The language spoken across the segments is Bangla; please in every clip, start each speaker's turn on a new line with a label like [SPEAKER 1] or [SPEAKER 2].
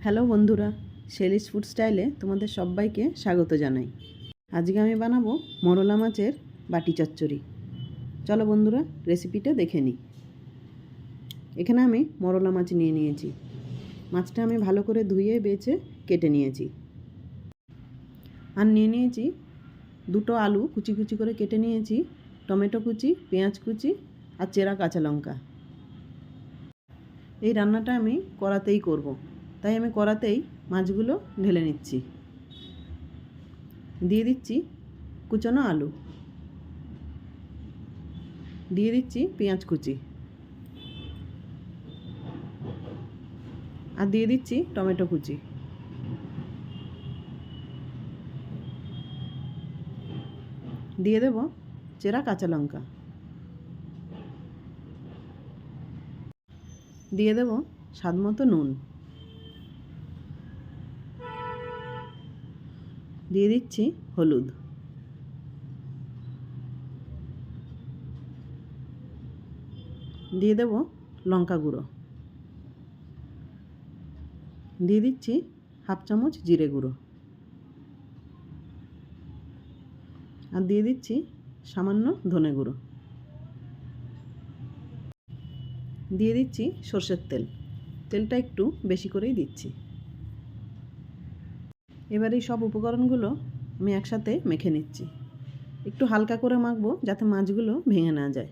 [SPEAKER 1] হ্যালো বন্ধুরা, শেলিস ফুড স্টাইলে তোমাদের সবাইকে স্বাগত জানাই। আজকে আমি বানাবো মরলা মাছের বাটি চচ্চড়ি। চলো বন্ধুরা, রেসিপিটা দেখে নিই। এখানে আমি মরলা মাছ নিয়ে নিয়েছি। মাছটা আমি ভালো করে ধুয়ে বেছে কেটে নিয়েছি। আর নিয়ে নিয়েছি দুটো আলু কুচি কুচি করে কেটে নিয়েছি, টমেটো কুচি, পেঁয়াজ কুচি আর চেরা কাঁচা লঙ্কা। এই রান্নাটা আমি কড়াতেই করব, তাই আমি কড়াতেই মাছগুলো ঢেলে নিচ্ছি। দিয়ে দিচ্ছি কুচানো আলু, দিয়ে দিচ্ছি পেঁয়াজ কুচি, আর দিয়ে দিচ্ছি টমেটো কুচি। দিয়ে দেব চেরা কাঁচা লঙ্কা, দিয়ে দেব স্বাদ মতো নুন, দিয়ে দিচ্ছি হলুদ, দিয়ে দেব লঙ্কা গুঁড়ো, দিয়ে দিচ্ছি হাফ চামচ জিরে গুঁড়ো, আর দিয়ে দিচ্ছি সামান্য ধনে গুঁড়ো, দিয়ে দিচ্ছি সর্ষের তেল। তেলটা একটু বেশি করেই দিচ্ছি। এবার এই সব উপকরণগুলো আমি একসাথে মেখে নিচ্ছি। একটু হালকা করে মাখবো যাতে মাছগুলো ভেঙে না যায়।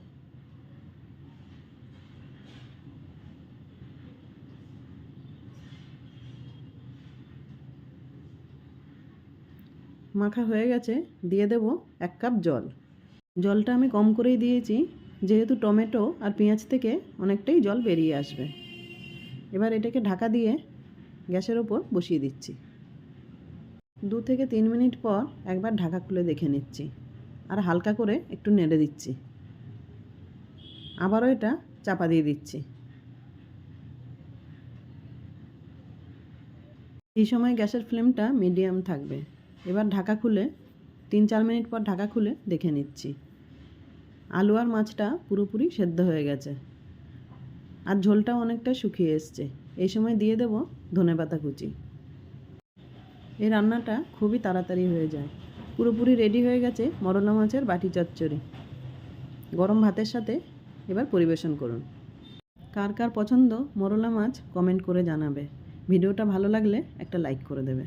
[SPEAKER 1] মাখা হয়ে গেছে, দিয়ে দেব 1 কাপ জল। জলটা আমি কম করেই দিয়েছি, যেহেতু টমেটো আর পেঁয়াজ থেকে অনেকটাই জল বেরিয়ে আসবে। এবার এটাকে ঢাকা দিয়ে গ্যাসের ওপর বসিয়ে দিচ্ছি। 2 থেকে 3 মিনিট পর একবার ঢাকা খুলে দেখে নিচ্ছি, আর হালকা করে একটু নেড়ে দিচ্ছি। আবারও এটা চাপা দিয়ে দিচ্ছি। এই সময় গ্যাসের ফ্লেমটা মিডিয়াম থাকবে। এবার ঢাকা খুলে 3-4 মিনিট পর ঢাকা খুলে দেখে নিচ্ছি। আলু আর মাছটা পুরোপুরি সেদ্ধ হয়ে গেছে, আর ঝোলটাও অনেকটা শুকিয়ে এসছে। এই সময় দিয়ে দেব ধনেপাতা কুচি। এই রান্নাটা খুবই তাড়াতাড়ি হয়ে যায়। পুরোপুরি রেডি হয়ে গেছে মরলা মাছের বাটি চচ্চড়ি। গরম ভাতের সাথে এবার পরিবেশন করুন। কার কার পছন্দ মরলা মাছ কমেন্ট করে জানাবে। ভিডিওটা ভালো লাগলে একটা লাইক করে দেবে।